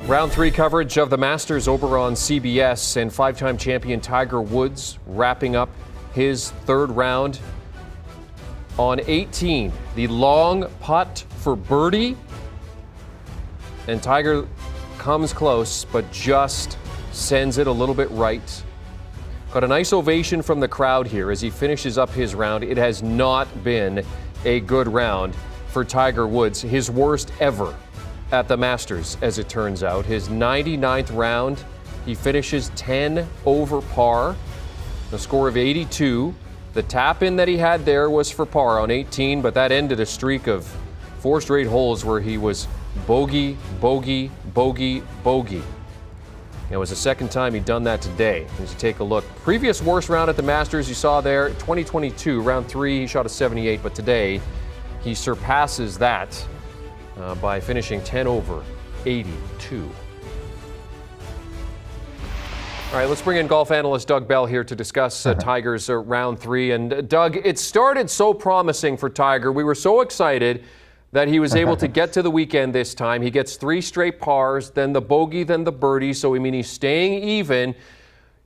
Round 3 coverage of the Masters over on CBS, and five-time champion Tiger Woods wrapping up his third round on 18. The long putt for birdie, and Tiger comes close but just sends it a little bit right. Got a nice ovation from the crowd here as he finishes up his round. It has not been a good round for Tiger Woods, his worst ever at the Masters, as it turns out. His 99th round, he finishes 10 over par, a score of 82. The tap-in that he had there was for par on 18, but that ended a streak of 4 straight holes where he was bogey, bogey, bogey, bogey. It was the second time he'd done that today. As you take a look, previous worst round at the Masters you saw there, 2022, round 3, he shot a 78, but today he surpasses that by finishing 10 over 82. All right, let's bring in golf analyst Doug Bell here to discuss Tiger's round 3. And Doug, it started so promising for Tiger. We were so excited that he was able to get to the weekend this time. He gets 3 straight pars, then the bogey, then the birdie. So, I mean, he's staying even.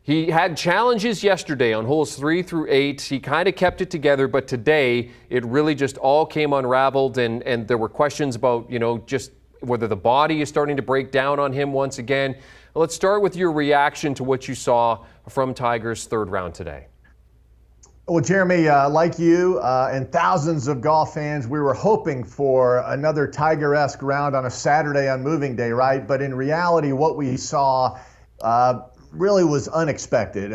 He had challenges yesterday on holes 3 through 8. He kind of kept it together, but today it really just all came unraveled, and there were questions about, just whether the body is starting to break down on him once again. Let's start with your reaction to what you saw from Tiger's third round today. Well, Jeremy, like you and thousands of golf fans, we were hoping for another Tiger-esque round on a Saturday on moving day, right? But in reality, what we saw really was unexpected.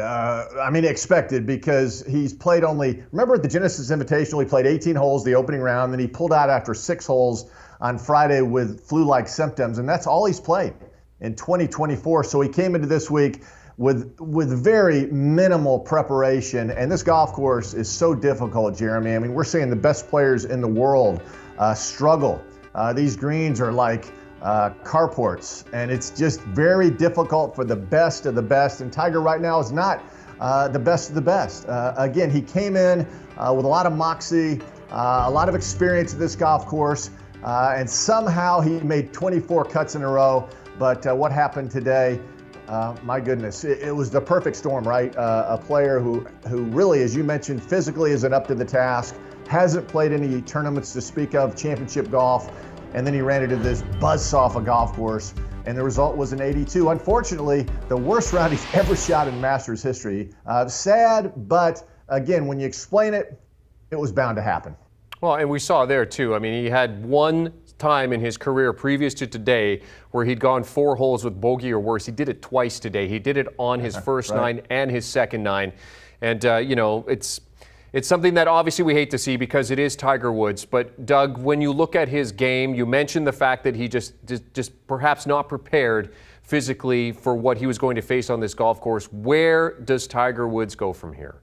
Expected because he's played only, remember at the Genesis Invitational, he played 18 holes the opening round, then he pulled out after 6 holes on Friday with flu-like symptoms, and that's all he's played in 2024. So he came into this week with very minimal preparation, and this golf course is so difficult, Jeremy. I mean, we're seeing the best players in the world struggle. These greens are like carports, and it's just very difficult for the best of the best, and Tiger right now is not the best of the best. Again, he came in with a lot of moxie, a lot of experience at this golf course, and somehow he made 24 cuts in a row. But what happened today, my goodness, it was the perfect storm, right? A player who really, as you mentioned, physically isn't up to the task, hasn't played any tournaments to speak of, championship golf, and then he ran into this buzzsaw of a golf course, and the result was an 82. Unfortunately, the worst round he's ever shot in Masters history. Sad, but again, when you explain it, it was bound to happen. Well, and we saw there too. I mean, he had one time in his career previous to today where he'd gone 4 holes with bogey or worse. He did it twice today. He did it on his first 9 and his second 9. And, it's something that obviously we hate to see because it is Tiger Woods. But, Doug, when you look at his game, you mentioned the fact that he just perhaps not prepared physically for what he was going to face on this golf course. Where does Tiger Woods go from here?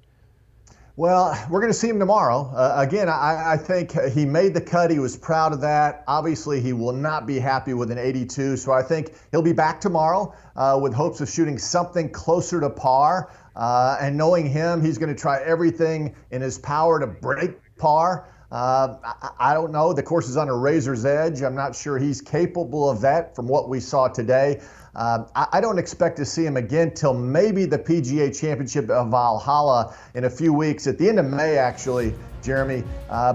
Well, we're going to see him tomorrow. Again, I think he made the cut. He was proud of that. Obviously, he will not be happy with an 82. So I think he'll be back tomorrow with hopes of shooting something closer to par. And knowing him, he's going to try everything in his power to break par. I don't know. The course is on a razor's edge. I'm not sure he's capable of that from what we saw today. I don't expect to see him again till maybe the PGA Championship of Valhalla in a few weeks, at the end of May, actually, Jeremy.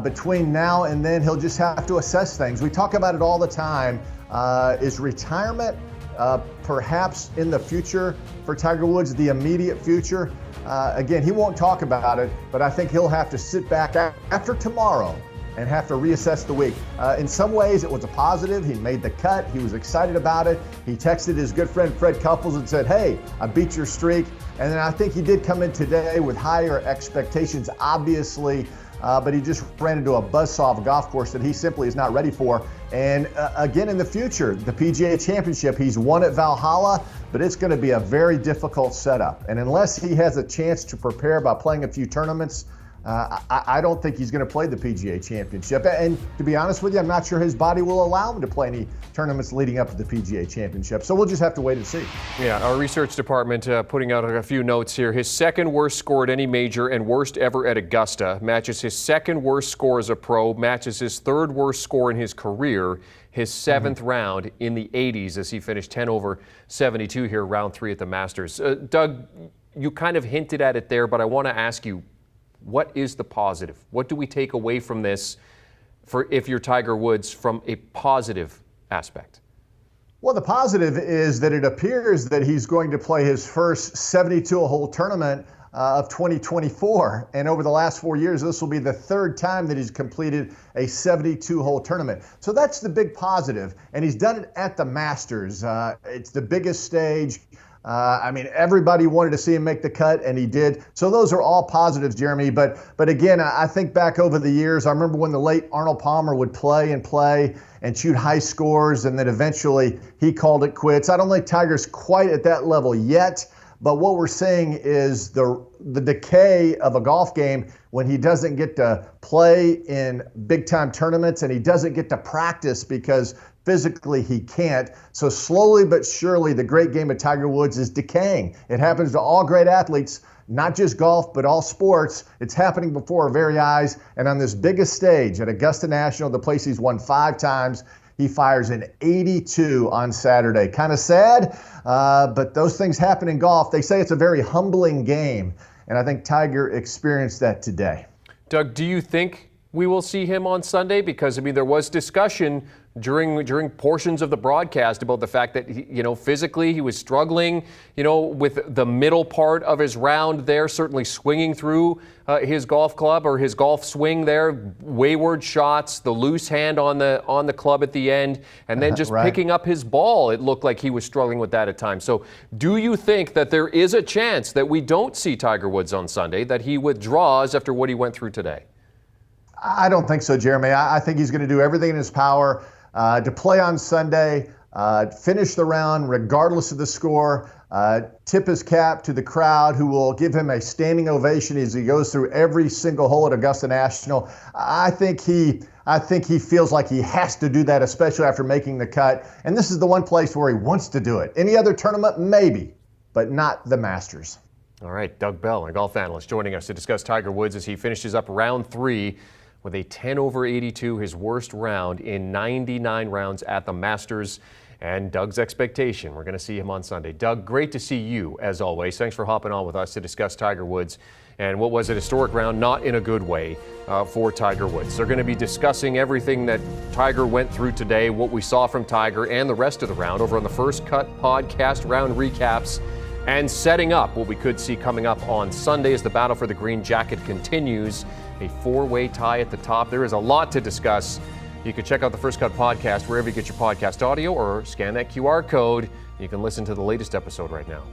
Between now and then, he'll just have to assess things. We talk about it all the time. Is retirement perhaps in the future for Tiger Woods, the immediate future? Again, he won't talk about it, but I think he'll have to sit back after tomorrow and have to reassess the week. In some ways, it was a positive. He made the cut. He was excited about it. He texted his good friend Fred Couples and said, hey, I beat your streak. And then I think he did come in today with higher expectations, obviously, but he just ran into a buzzsaw of a golf course that he simply is not ready for. And again, in the future, the PGA Championship, he's won at Valhalla, but it's going to be a very difficult setup. And unless he has a chance to prepare by playing a few tournaments, I don't think he's going to play the PGA Championship. And to be honest with you, I'm not sure his body will allow him to play any tournaments leading up to the PGA Championship. So we'll just have to wait and see. Yeah, our research department putting out a few notes here. His second worst score at any major and worst ever at Augusta. Matches his second worst score as a pro. Matches his third worst score in his career. His seventh round in the 80s as he finished 10 over 72 here, round 3 at the Masters. Doug, you kind of hinted at it there, but I want to ask you, what is the positive? What do we take away from this for if you're Tiger Woods from a positive aspect? Well, the positive is that it appears that he's going to play his first 72-hole tournament of 2024. And over the last 4 years, this will be the third time that he's completed a 72-hole tournament. So that's the big positive. And he's done it at the Masters. It's the biggest stage. I mean, everybody wanted to see him make the cut, and he did. So those are all positives, Jeremy. But again, I think back over the years, I remember when the late Arnold Palmer would play and shoot high scores, and then eventually he called it quits. I don't think Tiger's quite at that level yet, but what we're seeing is the decay of a golf game when he doesn't get to play in big-time tournaments and he doesn't get to practice because physically he can't. So slowly but surely, the great game of Tiger Woods is decaying. It happens to all great athletes, not just golf, but all sports. It's happening before our very eyes. And on this biggest stage at Augusta National, the place he's won 5 times, he fires an 82 on Saturday. Kind of sad, but those things happen in golf. They say it's a very humbling game, and I think Tiger experienced that today. Doug, do you think we will see him on Sunday? Because, I mean, there was discussion during portions of the broadcast about the fact that, physically he was struggling, with the middle part of his round there, certainly swinging through his golf club or his golf swing there, wayward shots, the loose hand on the club at the end, and then just picking up his ball. It looked like he was struggling with that at times. So do you think that there is a chance that we don't see Tiger Woods on Sunday, that he withdraws after what he went through today? I don't think so, Jeremy. I think he's going to do everything in his power to play on Sunday, finish the round regardless of the score, tip his cap to the crowd who will give him a standing ovation as he goes through every single hole at Augusta National. I think he feels like he has to do that, especially after making the cut. And this is the one place where he wants to do it. Any other tournament, maybe, but not the Masters. All right, Doug Bell, our golf analyst, joining us to discuss Tiger Woods as he finishes up round 3 with a 10 over 82, his worst round in 99 rounds at the Masters, and Doug's expectation. We're going to see him on Sunday. Doug, great to see you, as always. Thanks for hopping on with us to discuss Tiger Woods and what was a historic round, not in a good way, for Tiger Woods. They're going to be discussing everything that Tiger went through today, what we saw from Tiger and the rest of the round over on the First Cut podcast round recaps, and setting up what we could see coming up on Sunday as the battle for the green jacket continues. A 4-way tie at the top. There is a lot to discuss. You can check out the First Cut podcast wherever you get your podcast audio or scan that QR code. You can listen to the latest episode right now.